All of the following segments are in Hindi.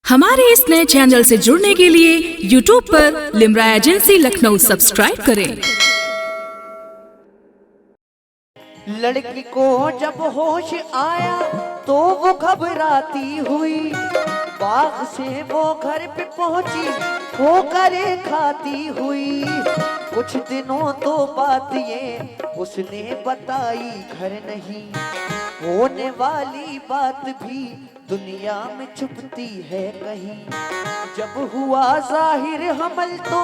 हमारे इस नए चैनल से जुड़ने के लिए YouTube पर लिमरा एजेंसी लखनऊ सब्सक्राइब करें। लड़की को जब होश आया तो वो घबराती हुई बाग से वो घर पे पहुंची ठोकरें खाती हुई। कुछ दिनों तो बात ये उसने बताई घर नहीं, होने वाली बात भी दुनिया में छुपती है कहीं। जब हुआ जाहिर हमल तो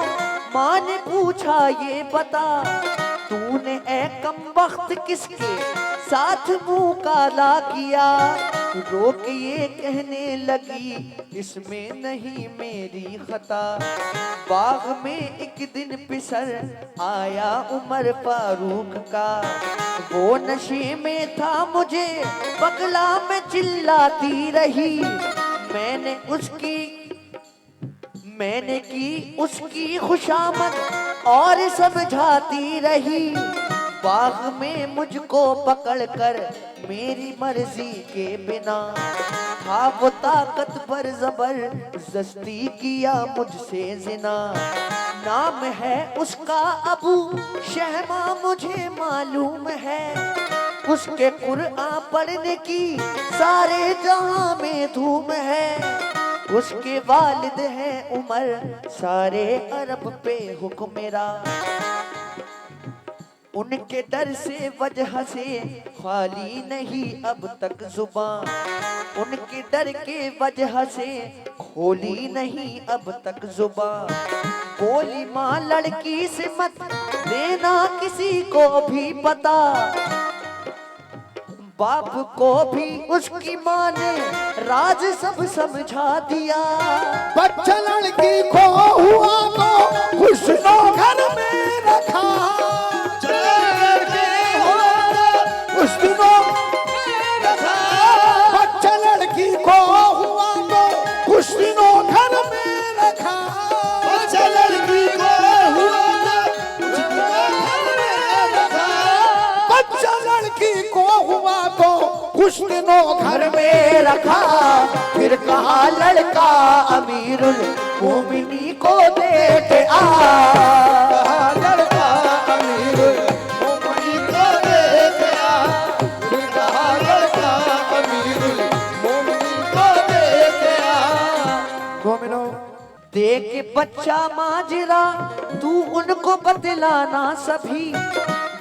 माँ ने पूछा ये बता, तूने ए कमबख्त किसके साथ मुंह काला किया। रो के ये कहने लगी इसमें नहीं मेरी खता। बाग में एक दिन पिसर आया उमर फारूक का, वो नशे में था मुझे बगला में चिल्लाती रही। मैंने की उसकी खुशामद और समझाती रही। बाग में मुझको पकड़कर मेरी मर्जी के बिना था वो ताकतवर जबरदस्ती किया मुझसे जिना। नाम है उसका अबू शहमा मुझे मालूम है, उसके कुरआन पढ़ने की सारे जहां में धूम है। उसके वालिद हैं उमर सारे अरब पे हुक्मेरा, उनके डर से वजह से खाली नहीं अब तक जुबान। उनके डर के वजह से खोली नहीं अब तक जुबान। बोली माँ लड़की से मत देना किसी को भी पता, बाप को भी उसकी माँ ने राज सब समझा दिया। बच्चा लड़की को हुआ तो खुशनो घर में रखा, उस दिनों बच्चा लड़की को हुआ तो कुछ दिनों घर में रखा। बच्चा लड़की को हुआ तो कुछ दिनों घर में रखा। बच्चा लड़की को हुआ तो कुछ दिनों घर में रखा। फिर कहा लड़का अमीरुल मोमिनी को देख आ, लड़का अमीरुल मोमिनी को देख आ। फिर कहा लड़का अमीरुल मोमिनी को देख आ। मोमिनो देख बच्चा माजरा तू उनको बतलाना सभी,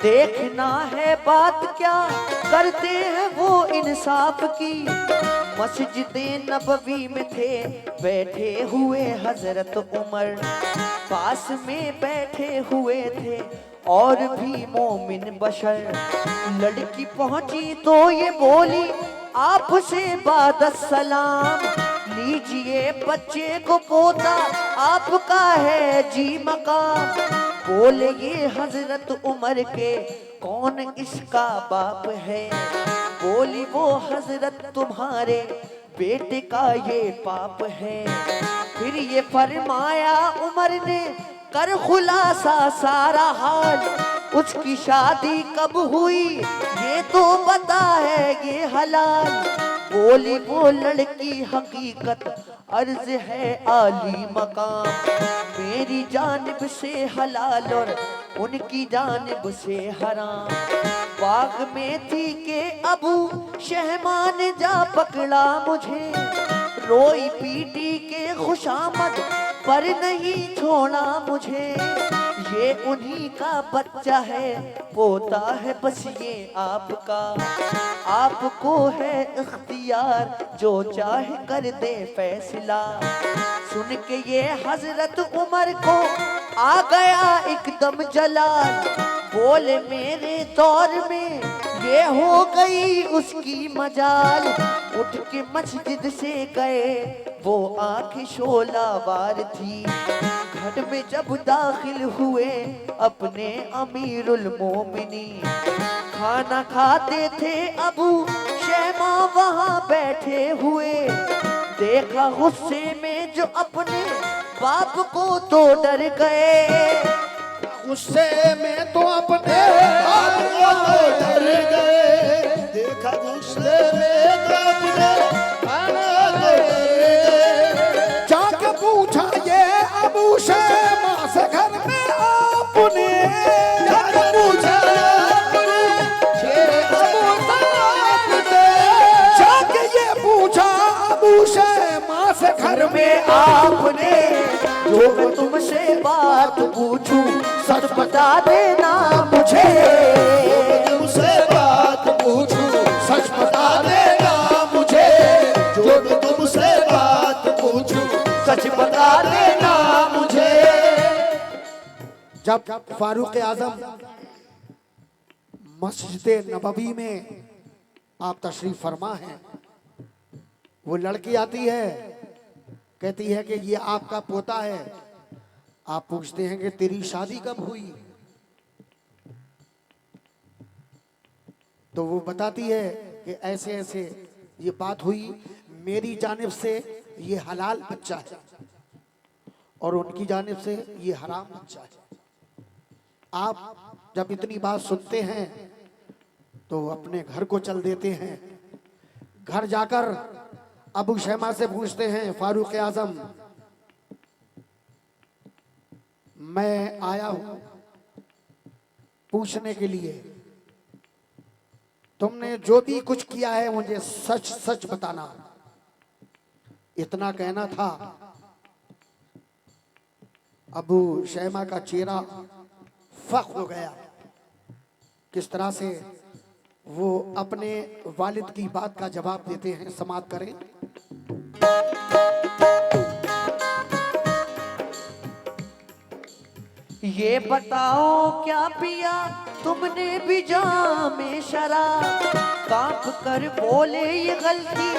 देखना है बात क्या करते हैं वो इंसाफ की। मस्जिद नबवी में थे बैठे हुए हजरत उमर, पास में बैठे हुए थे और भी मोमिन बशर। लड़की पहुंची तो ये बोली आपसे बादत सलाम, लीजिए बच्चे को पोता आपका है जी मकाम। बोले ये हजरत उमर के कौन इसका बाप है, बोली वो हजरत तुम्हारे बेटे का ये पाप है। फिर ये फरमाया उमर ने कर खुलासा सारा हाल, उसकी शादी कब हुई ये तो बता है ये हलाल। बोली वो लड़की हकीकत अर्ज है आली मकाम, मेरी जानिब से हलाल और उनकी जानिब से हराम। बाग में थी के अबू शहमान जा पकड़ा मुझे, रोई पीटी के खुशामद पर नहीं छोड़ा मुझे। ये उन्हीं का बच्चा है पोता है बस ये आपका, आपको है इख्तियार जो चाहे कर दे फैसला। सुन के ये हजरत उमर को आ गया एकदम जलाल, बोले मेरे दौर में ये हो गई उसकी मजाल। उठ के मस्जिद से गए वो आंखें शोलावार थी, घर में जब दाखिल हुए अपने अमीरुल मोमिनी। खाना खाते थे अबू शहमा वहाँ बैठे हुए, देखा गुस्से में जो अपने बाप को तो डर गए। गुस्से में तो अपने बाप को तो डर गए, देखा गुस्से में तो अपने बाप को डर गए। खास घर में आपने जो मैं तुमसे बात पूछूं सच बता देना मुझे। तुमसे बात पूछूं सच बता देना मुझे, जो मैं तुमसे बात पूछूं सच बता देना मुझे। जब फारूक आजम मस्जिद नबवी में आप तशरीफ फरमा हैं, वो लड़की आती है, कहती है कि ये आपका पोता है। आप पूछते हैं कि तेरी शादी कब हुई? तो वो बताती है कि ऐसे ऐसे ये बात हुई, मेरी जानिब से ये हलाल बच्चा है और उनकी जानिब से ये हराम बच्चा है। आप जब इतनी बात सुनते हैं तो अपने घर को चल देते हैं। घर जाकर अबू शैमा से पूछते हैं, फारूक आजम मैं आया हूं पूछने के लिए, तुमने जो भी कुछ किया है मुझे सच सच बताना। इतना कहना था, अबू शैमा का चेहरा फख हो गया। किस तरह से वो अपने वालिद की बात का जवाब देते हैं, समाप्त करें। ये बताओ क्या पिया तुमने भी जामे शराब? कांप कर बोले ये गलती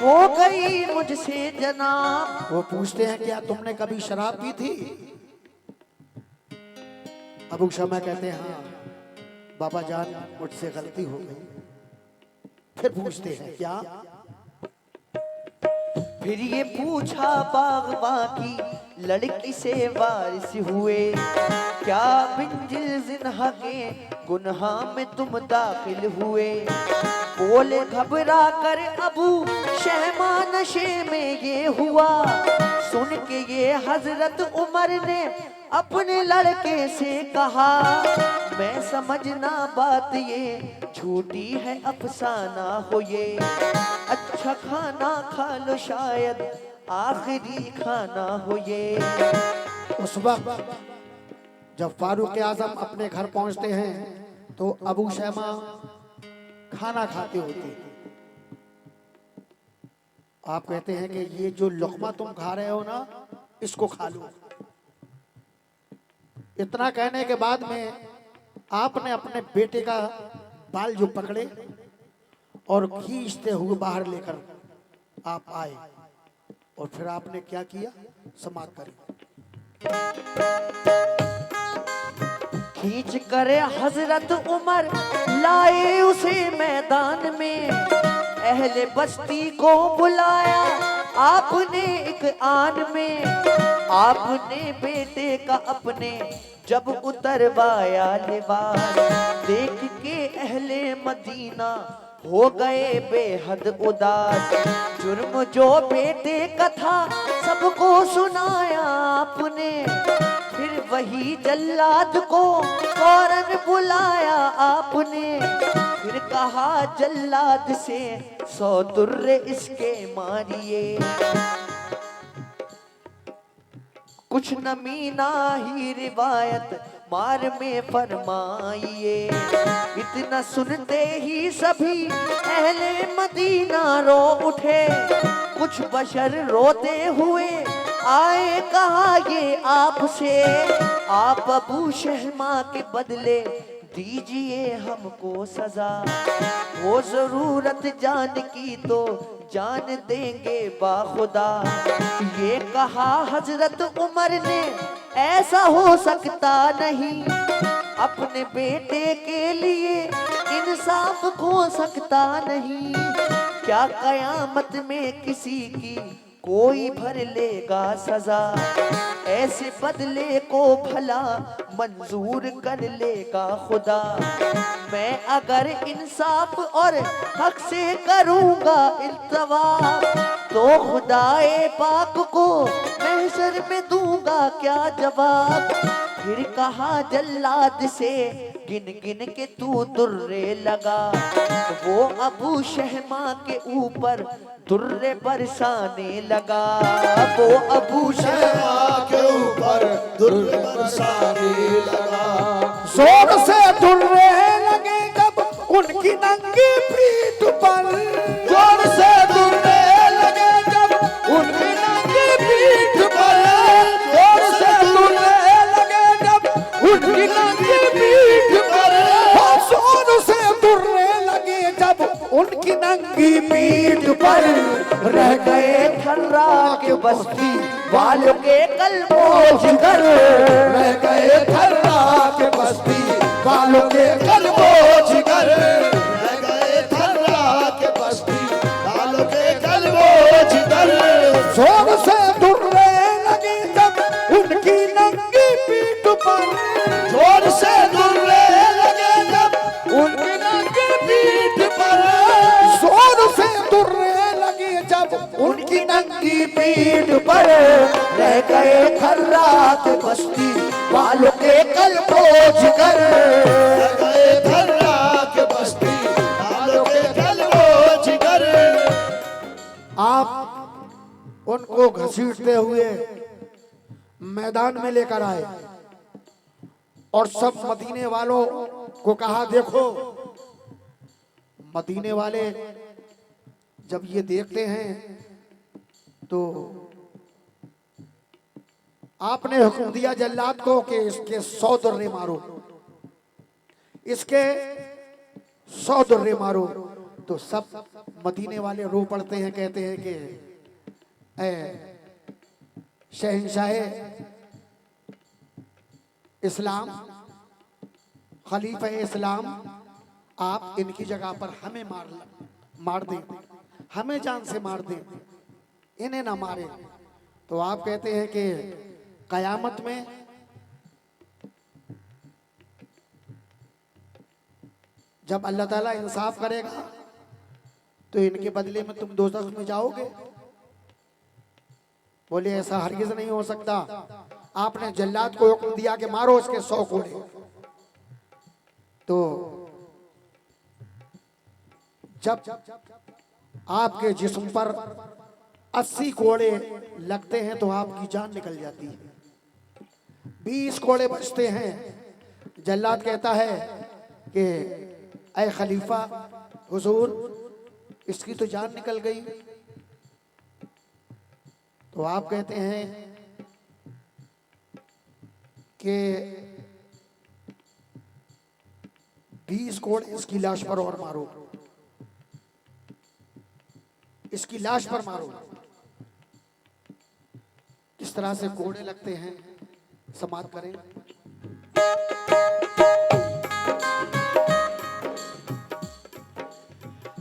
हो गई मुझसे जनाब। वो पूछते हैं क्या तुमने कभी शराब पी थी? अबू शमा कहते हैं हाँ बाबा जान मुझसे गलती हो गई। फिर पूछते हैं क्या? फिर ये पूछा बागबा की लड़की से वारिस हुए, क्या बिंजिल जिन्हा के गुनाह में तुम दाखिल हुए? बोले घबरा कर अबू शहमा नशे में ये हुआ। सुन के ये हजरत उमर ने अपने लड़के से कहा, मैं समझना बात ये झूठी है अफसाना हो ये। अच्छा खाना खा लो शायद आखिरी खाना हो ये। उस वक्त जब फारूक आजम अपने घर पहुंचते हैं तो अबू शैमा खाना खाते होते हैं। आप कहते हैं कि ये जो लुक़मा तुम खा रहे हो ना, इसको खा लो। इतना कहने के बाद में आपने अपने बेटे का बाल जो पकड़े और खींचते हुए बाहर लेकर आप आए, और फिर आपने क्या किया, समाप्त करें। खींच कर हजरत उमर लाए उसे मैदान में। अहले बस्ती को बुलाया आपने एक आन में। आपने बेटे का अपने जब उतरवाया लिबास, देख के अहले मदीना हो गए बेहद उदास। जुर्म जो बेटे का था सबको सुनाया आपने। फिर वही जल्लाद को फौरन बुलाया आपने। फिर कहा जल्लाद से 100 तुर्रे इसके मारिए। कुछ नमीना ही रिवायत मार में फरमाइए। इतना सुनते ही सभी अहले मदीना रो उठे। कुछ बशर रोते हुए आए, कहा ये आपसे, आप अबू शहमा के बदले दीजिए हमको सजा। वो जरूरत जान की तो जान देंगे बाखुदा। ये कहा हजरत उमर ने, ऐसा हो सकता नहीं। अपने बेटे के लिए इंसाफ हो सकता नहीं। क्या कयामत में किसी की कोई भर लेगा सजा? ऐसे बदले को भला मंजूर कर लेगा खुदा। मैं अगर इंसाफ और हक से करूंगा इल्तवा, तो खुदाए पाक को महशर में दूंगा क्या जवाब। फिर कहा जल्लाद से गिन गिन के तू दुर्रे लगा। वो अबू शहमा के ऊपर दुर्रे बरसाने लगा। वो अबू शहमा के ऊपर दुर्रे बरसाने लगा। जोर से दुर्रे लगे जब उनकी नंगी पीठ पर। जोर से दुर्रे लगे जब उनकी नंगी पीठ पर। जोर से दुर्रे लगे जब उनकी नंगी पीठ पर। जोर से दुर्रे लगे जब उनकी नंगी पीठ पर। रह गए थर्रा के बस्ती वालों के कल्बो जिगर। रह गए थर्रा के बस्ती वालों के कल्बो जिगर। रह गए थर्रा के बस्ती वालों के कल्बो जिगर। जोर से दुर्रे लगे जब उनकी नंगी पीठ पर। जोर से दुर्रे लगे जब उनकी नंगी पीठ पर। जोर से दुर्रे लगे जब उनकी नंगी पीठ पर। रह गए थर्रा के बस्ती वालों के कल्बो जिगर। रह गए थर्रा के बस्ती वालों के कल्बो जिगर। आप उनको घसीटते हुए मैदान में लेकर आए और सब मदीने वालों को कहा देखो। मदीने वाले जब ये देखते हैं तो आपने हुक्म दिया जल्लाद को कि इसके 100 दुर्रे मारो। इसके 100 दुर्रे मारो। तो सब मदीने वाले रो पड़ते हैं, कहते हैं कि ऐ शहंशाह इस्लाम, खलीफा इस्लाम, आप इनकी जगह पर हमें मार दें, हमें जान से मार दें, इन्हें ना मारे। तो आप कहते हैं कि कयामत में जब अल्लाह ताला इंसाफ करेगा तो इनके बदले में तुम दोज़ख में जाओगे। बोले ऐसा हरगिज़ नहीं हो सकता। आपने जल्लाद को हुक्म दिया कि मारो इसके 100 कोड़े। तो जब आपके जिस्म पर 80 कोड़े लगते हैं तो आपकी जान निकल जाती है। 20 कोड़े बचते हैं। जल्लाद कहता है कि ऐ खलीफा हुजूर, इसकी तो जान निकल गई। तो आप कहते हैं कि 20 कोड़े इसकी लाश पर और मारो, इसकी लाश पर मारो। किस तरह से कोड़े लगते हैं समाप्त करें।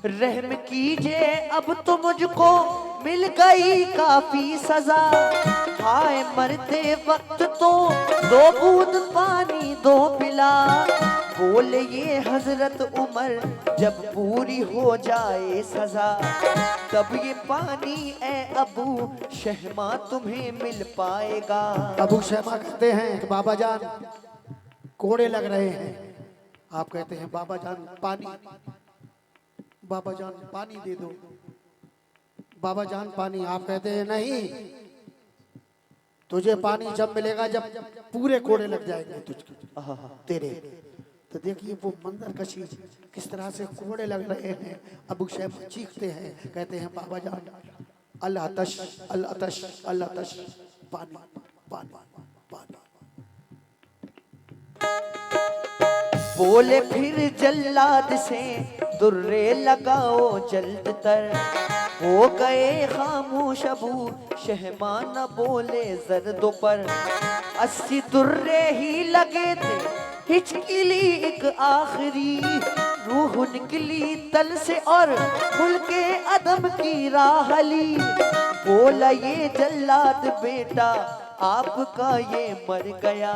रहम कीजिए अब तो मुझको मिल गई काफी सजा। हाय मरते वक्त तो 2 बूंद पानी दो पिला। बोले ये हजरत उमर जब पूरी हो जाए सजा, तब ये पानी ए अबू शहमा तुम्हें मिल पाएगा। अबू शहमा कहते हैं कि बाबा जान कोड़े लग रहे हैं। आप कहते हैं बाबा जान पानी, बाबा जान पानी दे दो, बाबा जान पानी। आप कहते हैं नहीं, तुझे पानी जब मिलेगा जब पूरे कोड़े लग जाएंगे तुझको तेरे। तो देखिए वो मंजर कशी, किस तरह से कोड़े लग रहे हैं। अबू शहमा चीखते हैं, कहते हैं बाबा जान अल्लाह तश अल्लाह तश अल्लाह तश, पानी पानी पानी। बोले फिर जल्लाद से दुर्रे लगाओ जल्द तर। हो गए खामोश अबू शहमा न बोले जर्दों पर। 80 दुर्रे ही लगे थे, हिचकिली एक आखिरी। रूह निकली तल से और खुल के अदम की राहली। बोला ये जल्लाद बेटा आपका ये मर गया।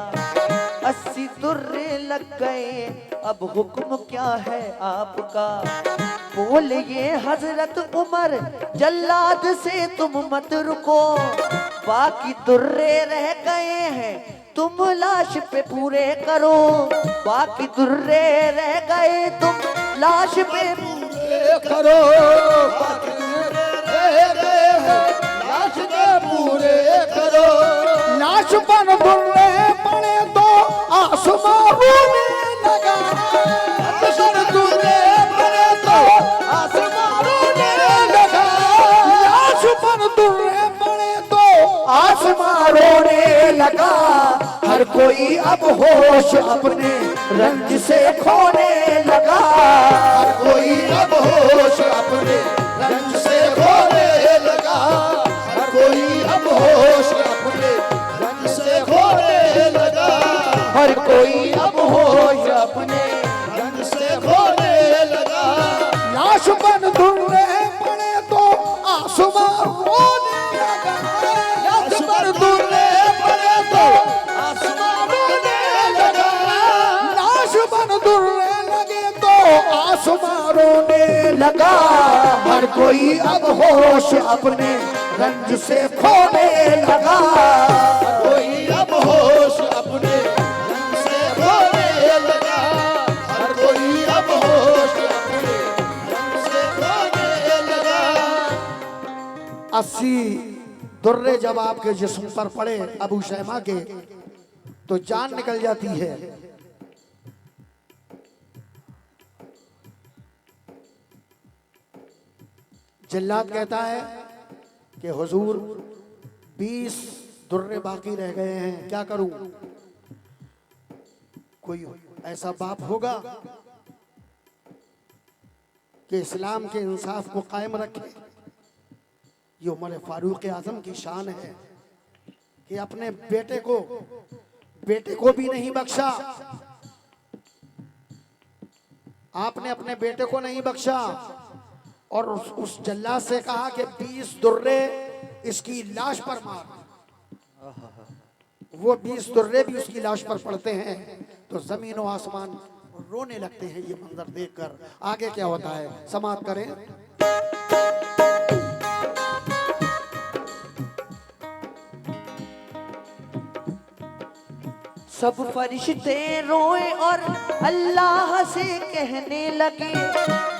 80 दुर्रे लग गए, अब हुक्म क्या है आपका। बोले ये हजरत उमर जल्लाद से तुम मत रुको, बाकी दुर्रे रह गए हैं तुम लाश पे पूरे करो, बाकी दुर्रे रह गए तुम लाश पे पूरे करो, बाकी रह गए हैं लाश पे पूरे करो। लाश पर दुर्रे पड़े तो आसमां रोने लगा, लाश पर दुर्रे पड़े तो आसमां रोने लगा, लाश पर दुर्रे पड़े तो आसमां रोने लगा। हर कोई अब होश अपने रंज से खोने लगा, हर कोई अब होश अपने रंज से खोने लगा, हर कोई अब होश अपने रंज से खोने लगा, हर कोई अब होश अपने रंज से खोने लगा। लाश बन दुर्रे पड़े तो आसमां रोने लगा, लाश बन दुर्रे पड़े तो आसमां रोने लगा, लाश बन दुर्रे लगे तो आसमां रोने लगा। हर कोई अब होश अपने रंज से खोने लगा, हर कोई अब होश अपने रंज से खोने लगा, हर कोई अब होश अपने रंज से खोने लगा। 80 दुर्रे जब आपके जिस्म पर पड़े अबू शैमा के तो जान निकल जाती है। जल्लाद कहता है कि हुजूर 20 दुर्रे बाकी रह गए हैं, क्या करूं? कोई ऐसा बाप होगा कि इस्लाम के इंसाफ को कायम रखे? ये उमर फारूक आजम की शान है कि अपने बेटे को भी नहीं बख्शा। आपने अपने बेटे को नहीं बख्शा और उस जल्लाद से कहा कि 20 दुर्रे इसकी लाश पर मार। वो 20 दुर्रे भी उसकी लाश पर पड़ते हैं तो जमीन और आसमान रोने लगते हैं। ये मंजर देखकर आगे क्या होता है समाप्त करें। सब फरिश्ते रोए और अल्लाह से कहने लगे,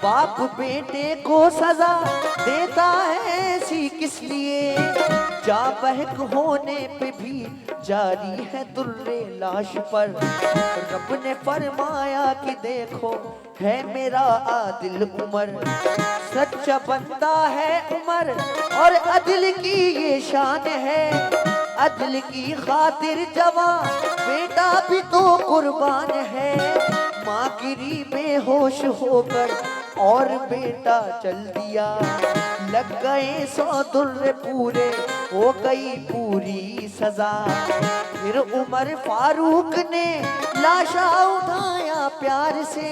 बाप बेटे को सजा देता है ऐसी किस लिए? जा बहक होने पे भी जारी है दुर्रे लाश पर। रब ने फरमाया कि देखो है मेरा आदिल उमर, सच्चा बंदा है उमर और अदिल की ये शान है। अदल की खातिर जवान बेटा भी तो कुर्बान है। माँ गिरी बेहोश होकर और बेटा चल दिया, लग गए 100 दुर्रे पूरे, हो गई पूरी सजा। फिर उमर फारूक ने लाशा उठाया प्यार से,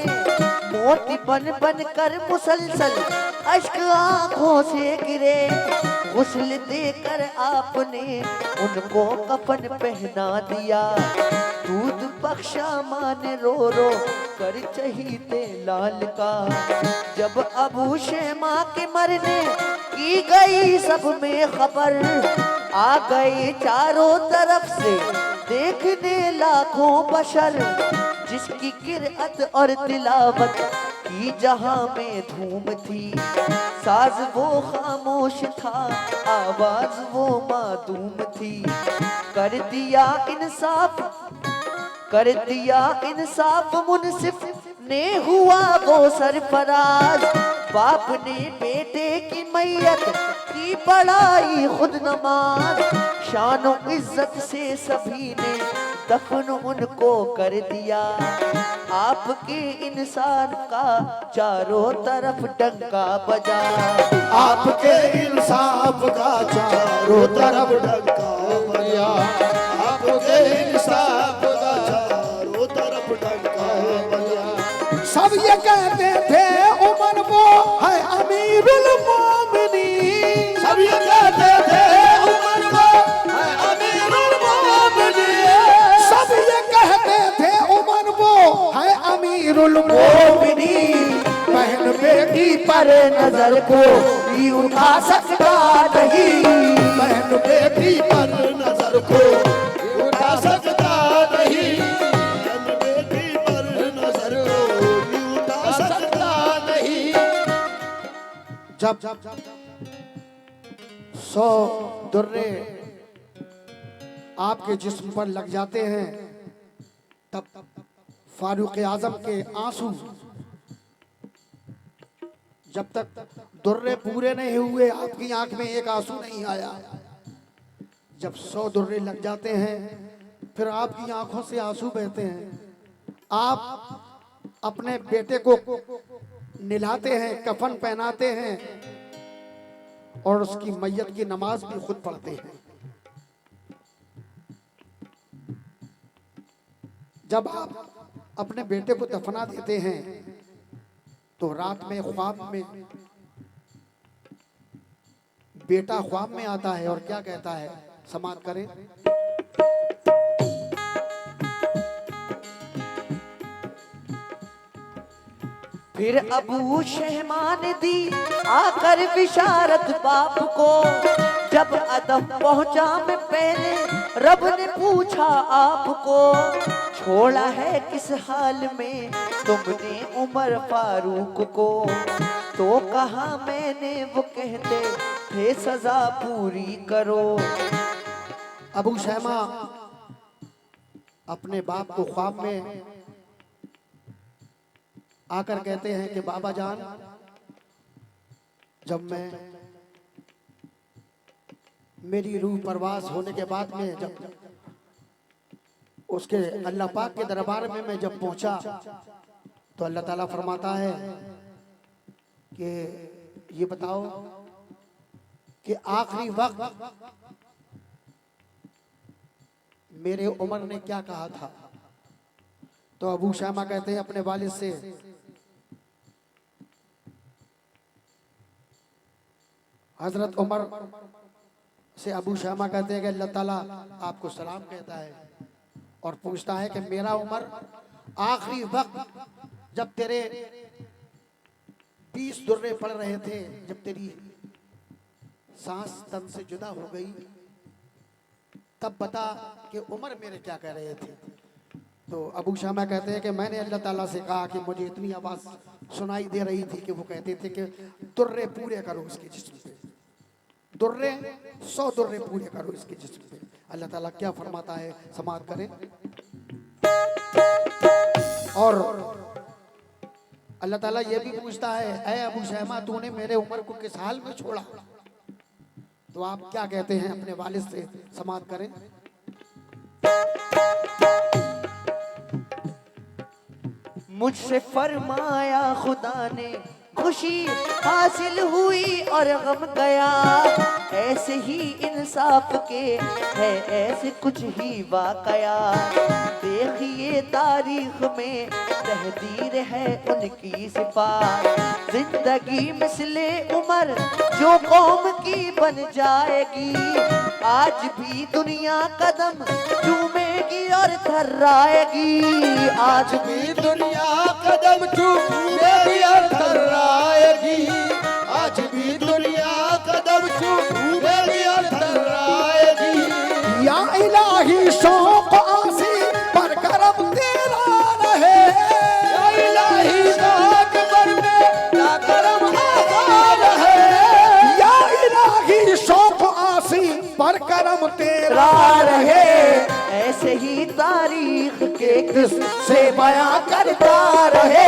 मोती बन बन कर मुसलसल अश्क आंखों से गिरे। गुस्ल देकर आपने उनको कफन पहना दिया, दूध बख्शा माँ ने रो रो कर चहीते लाल का। जब अबू शैमा के मरने की गई सब में खबर, आ गए चारों तरफ से देखने लाखों बशर। जिसकी किरअत और तिलावत की जहां में धूम थी, साज वो खामोश था आवाज वो मासूम थी। कर दिया इंसाफ मुनसिफ ने हुआ वो सरफराज। बाप ने बेटे की मैयत की पढ़ाई खुद नमाज, शानो इज्जत से सभी ने दफन उनको कर दिया। आपके इंसान का चारों तरफ डंका बजा, आपके इंसाफ का चारों तरफ डंका बजा, आपके इंसाफ का चारों तरफ डंका बजा। सब ये कहते थे उमर वो है अमीरुल मोमिनीन, सब ये कहते थे उमर वो है अमीरुल मोमिनीन, सब ये कहते थे उमर वो है अमीरुल मोमिनीन। बहन बेटी पर नजर को भी उठा सकता नहीं। बहन बेटी पर नजर को उठा सकता नहीं, बहन बेटी पर नजर को उठा सकता नहीं। जब 100 दुर्रे आपके जिस्म पर लग जाते हैं, तब फारूक आजम के आंसू, जब तक दुर्रे पूरे नहीं हुए आपकी आंख में एक आंसू नहीं आया। जब 100 दुर्रे लग जाते हैं फिर आपकी आंखों से आंसू बहते हैं। आप अपने बेटे को निलाते हैं, कफन पहनाते हैं और उसकी मैयत की नमाज भी खुद पढ़ते हैं। जब आप अपने बेटे को दफना देते हैं तो रात में ख्वाब में बेटा ख्वाब में आता है और क्या कहता है, समाप्त करें। फिर अबू शहमा ने दी आकर बिशारत बाप को, जब अदब पहुंचा मैं पहले रब ने पूछा आपको, छोड़ा है किस हाल में तुमने उमर फारूक को, तो कहा मैंने वो कहते थे सजा पूरी करो। अबू शहमा अपने बाप को ख्वाब में आकर कहते हैं कि बाबा जान, जब मैं मेरी रूह परवास होने के बाद में जब उसके अल्लाह पाक के दरबार में मैं जब पहुंचा तो अल्लाह ताला फरमाता है कि ये बताओ कि आखिरी वक्त मेरे उमर ने क्या कहा था। तो अबू शहमा कहते हैं अपने वालिद से, हजरत उमर से अबू शहमा कहते हैं कि अल्लाह ताला आपको सलाम कहता है और पूछता है कि मेरा उमर आखिरी वक्त जब तेरे 20 दुर्रे पड़ रहे थे, जब तेरी सांस तन से जुदा हो गई, तब बता कि उमर मेरे क्या कह रहे थे। तो अबू शहमा कहते हैं कि मैंने अल्लाह ताला से कहा कि मुझे इतनी आवाज़ सुनाई दे रही थी कि वो कहते थे कि दुर्रे पूरे करो उसके जिस्म पे, दुर्रे 100 दुर्रे पूरे करो इसके जिस्म पे। अल्लाह ताला क्या फरमाता है, समाप्त करें। और अल्लाह ताला ये भी पूछता है, ऐ अबू शहमा तूने मेरे उमर को किस हाल में छोड़ा। तो आप क्या कहते हैं अपने वालिद से, समाप्त करें। मुझसे फरमाया खुदा ने खुशी हासिल हुई और गम गया, ऐसे ही इंसाफ के है ऐसे कुछ ही वाकया, देखिए तारीख में तहदीर है उनकी सिफात, जिंदगी मिसले उमर जो कौम की बन जाएगी, आज भी दुनिया कदम चूमेगी और थर्राएगी, आज भी दुनिया कदम चूमेगी और थर्राएगी, आज भी दुनिया कदम चूमेगी और थर्राएगी। या इलाही शौक आसी पर करम तेरा रहे, या इलाही शौक पर मेरा करम आता रहे, या इलाही शौक आसी पर करम तेरा रहे, ऐसे ही तारीख के किस्से बयां करता रहे,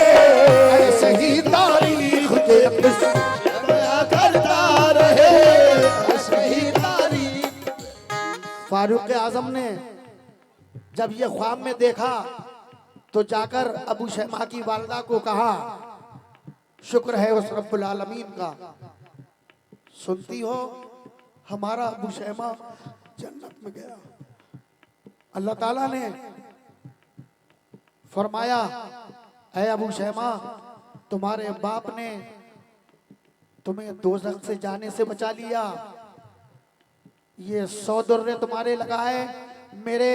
ऐसे ही तारीख के किस्से बयां करता रहे, ऐसे ही तारीख। फारूक आजम ने जब ये ख्वाब में देखा तो जाकर अबू शहमा की वालिदा को कहा, शुक्र है उस रब्बुल आलमीन का, सुनती हो हमारा अबू शहमा जन्नत में गया। अल्लाह ताला ने फरमाया, ऐ अबू शहमा तुम्हारे बाप ने तुम्हें दोज़ख से जाने से बचा लिया, ये 100 दुर्रे तुम्हारे लगाए। मेरे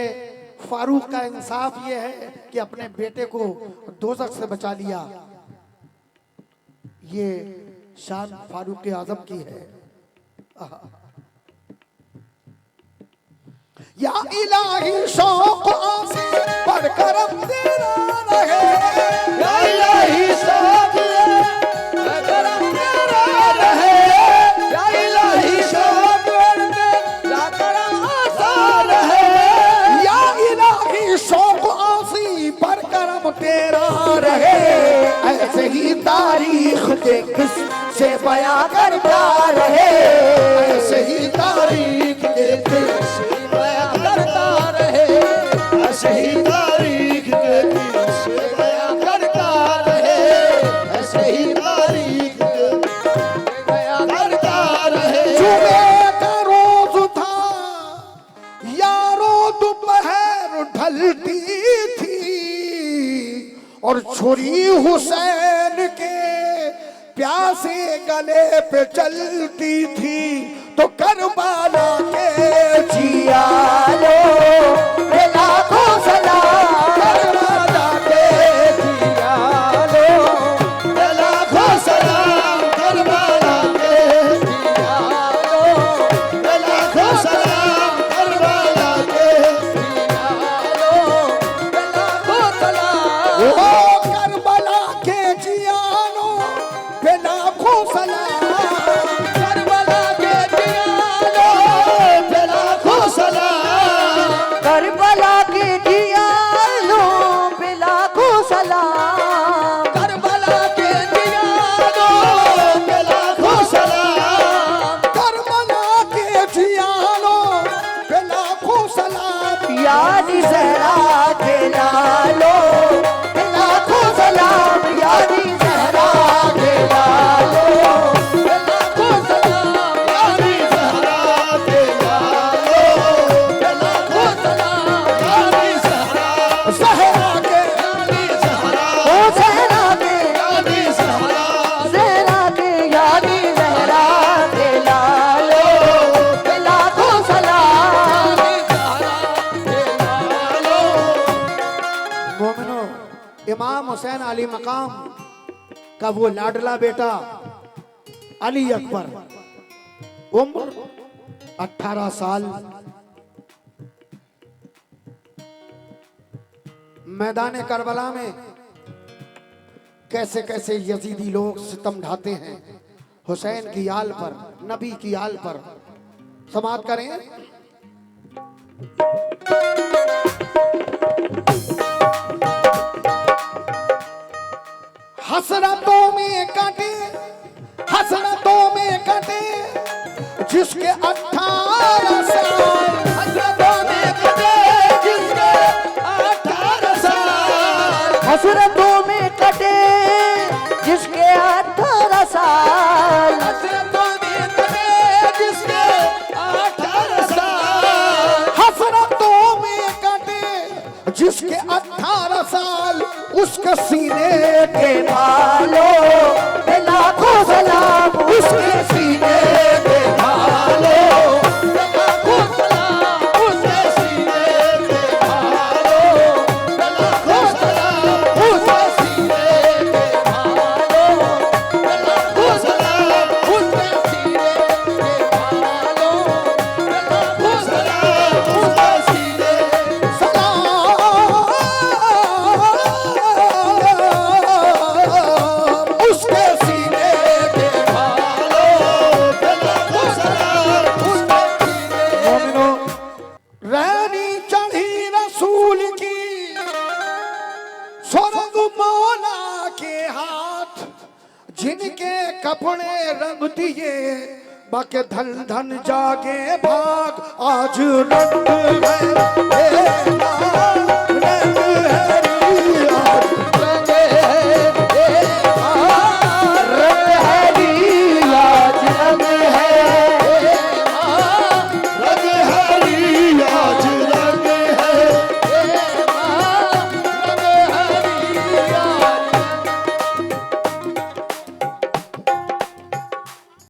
फारूक का इंसाफ ये है कि अपने बेटे को दोज़ख से बचा लिया। ये शान फारूक आजम की है। या इलाही शौक आसे पर करम तेरा रहे, या इलाही शौक पर करम तेरा रहे, या इलाही शौक तेरा करम आसा रहे, या इलाही शौक आसी पर करम तेरा रहे। ऐसे ही तारीख के किससे बयां करता रहे, ऐसे ही तारीख के किससे बयां करता रहे, ऐसे ही तारीख के किससे बयां करता रहे, ऐसे ही तारीख के बयां करता रहे। जुमे का रोज था यारो, दोपहर ढलती थी और छुरी हुसैन के प्यासे गले पे चलती थी। तो करबला के जियालो पे लाखों सलाम, करबला के जियालो पे लाखों सलाम, करबला के जियालो पे लाखों सलाम, करबला के जियालो पे लाखों सलाम। ओ करबला के जियालो पे लाखों सलाम, करबला के जियालो पे लाखों सलाम, करबला के जियालो पे लाखों सलाम, करबला के जियालो पे लाखों सलाम, करबला के जियालो पे लाखों सलाम। यानी जहरा के लालो पे लाखों सलाम, यानी जहरा के लालो पे लाखों सलाम, यानी ज़हरा के लालो पे लाखों सलाम, यानी ज़हरा, ज़हरा के, यानी ज़हरा, ओ जहरा के, यानी ज़हरा, जहरा के, यानी जहरा के लालो पे लाखों सलाम। मोमिनो, इमाम हुसैन अली मकाम का वो लाडला बेटा अली अकबर, उम्र 18 साल, मैदान करबला में कैसे कैसे यजीदी लोग सितम ढाते हैं हुसैन की आल पर, नबी की आल पर। समाप्त करें। हसरतों में कटे, हसरतों में कटे जिसके 18 साल, हसरतों में कटे जिसके 18 साल, हसरतों में कटे जिसके 18 साल, हसरतों में कटे जिसके 18 साल, हसरतों में कटे जिसके 18 साल, उसके सीने के बालों पे लाखों सलाम, उसके सीने के भालों पे लाखों सलाम, उसके सीने के भालों पे लाखों सलाम, उसके सीने के भालों पे लाखों सलाम, उसके सीने के भालों पे लाखों सलाम, उसके सीने सलाम, उसके सीने के भालों पे लाखों सलाम, उसके सीने। मोमिनो, रैनी चढ़ी रसूल की स्वर्ग मौला के हाथ, जिनके कपड़े रंग दिए बाके धन धन जागे भाग, आज रंग है रंग है